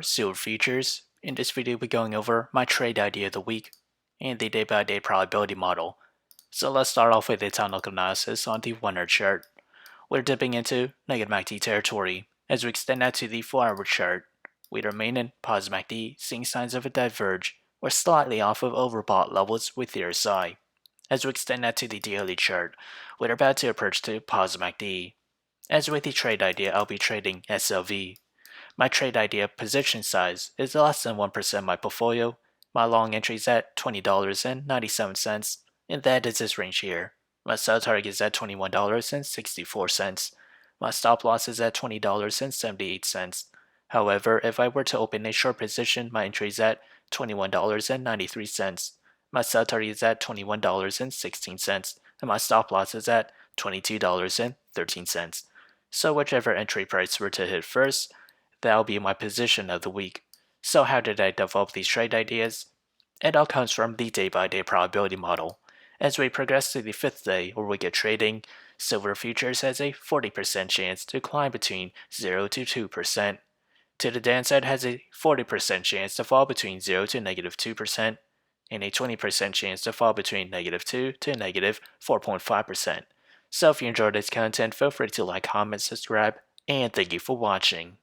Silver Futures. In this video, we're going over my trade idea of the week and the day-by-day probability model. So let's start off with the technical analysis on the 1-hour chart. We're dipping into negative MACD territory. As we extend out to the 4-hour chart, we remain in positive MACD, seeing signs of a diverge. We're slightly off of overbought levels with the RSI. As we extend out to the daily chart, we're about to approach to positive MACD. As with the trade idea, I'll be trading SLV. My trade idea position size is less than 1% of my portfolio. My long entry is at $20.97, and that is this range here. My sell target is at $21.64. My stop loss is at $20.78. However, if I were to open a short position, my entry is at $21.93. My sell target is at $21.16, and my stop loss is at $22.13. So whichever entry price were to hit first, that'll be my position of the week. So how did I develop these trade ideas? It all comes from the day-by-day probability model. As we progress to the 5th day or week of trading, silver futures has a 40% chance to climb between 0 to 2%. To the downside has a 40% chance to fall between 0 to negative 2%, and a 20% chance to fall between negative 2 to negative 4.5%. So if you enjoyed this content, feel free to like, comment, subscribe, and thank you for watching.